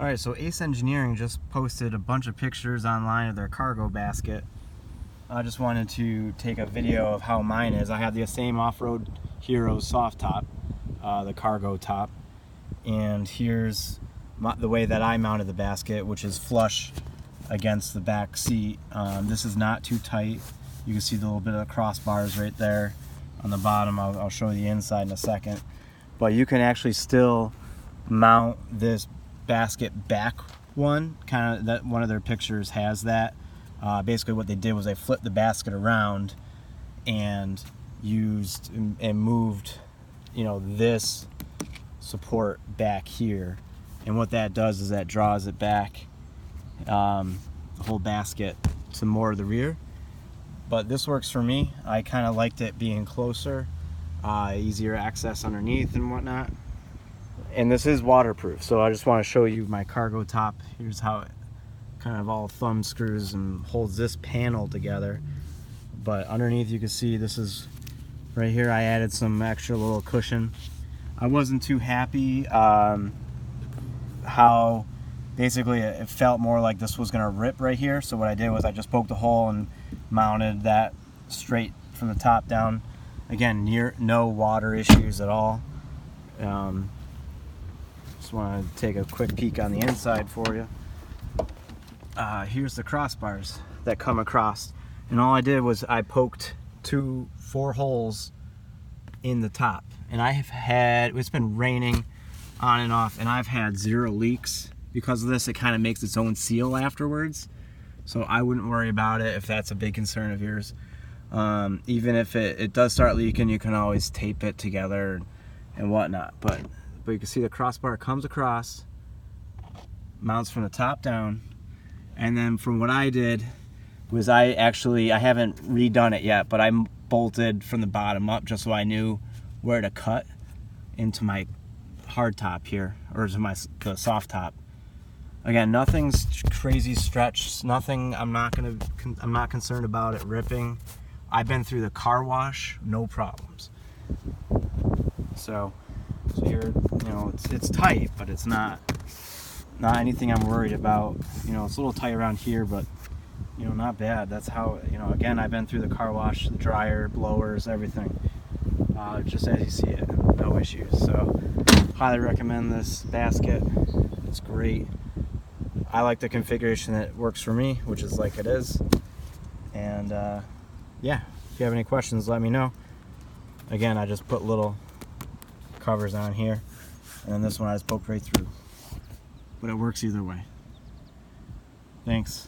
Alright, so Ace Engineering just posted a bunch of pictures online of their cargo basket. I just wanted to take a video of how mine is. I have the same Off-Road Heroes soft top, the cargo top, and here's the way that I mounted the basket, which is flush against the back seat. This is not too tight. You can see the little bit of crossbars right there on the bottom. I'll show you the inside in a second. But you can actually still mount this basket back one, kind of, that one of their pictures has that. Basically what they did was they flipped the basket around and used and moved, you know, this support back here, and what that does is that draws it back, the whole basket, to more of the rear. But this works for me. I kind of liked it being closer, easier access underneath and whatnot. And this is waterproof, so I just want to show you my cargo top. Here's how it kind of all thumb screws and holds this panel together. But underneath you can see this is, right here I added some extra little cushion. I wasn't too happy how basically it felt more like this was gonna rip right here. So what I did was I just poked a hole and mounted that straight from the top down. Again, no water issues at all. Just want to take a quick peek on the inside for you. Here's the crossbars that come across, and all I did was I poked 4 holes in the top, and it's been raining on and off, and I've had 0 leaks. Because of this, it kind of makes its own seal afterwards, so I wouldn't worry about it if that's a big concern of yours. Even if it does start leaking, you can always tape it together and whatnot. But you can see the crossbar comes across, mounts from the top down, and then from what I did was I haven't redone it yet, but I bolted from the bottom up just so I knew where to cut into my hard top here, or to the soft top. Again, nothing's crazy stretched, nothing. I'm not concerned about it ripping. I've been through the car wash, no problems. So you're, you know, it's tight, but it's not anything I'm worried about. You know, it's a little tight around here, but you know, not bad. That's how, you know, again, I've been through the car wash, the dryer, blowers, everything. Just as you see it, no issues. So highly recommend this basket. It's great. I like the configuration that works for me, which is like it is. And yeah, if you have any questions, let me know. Again, I just put little covers on here, and then this one I just poked right through. But it works either way. Thanks.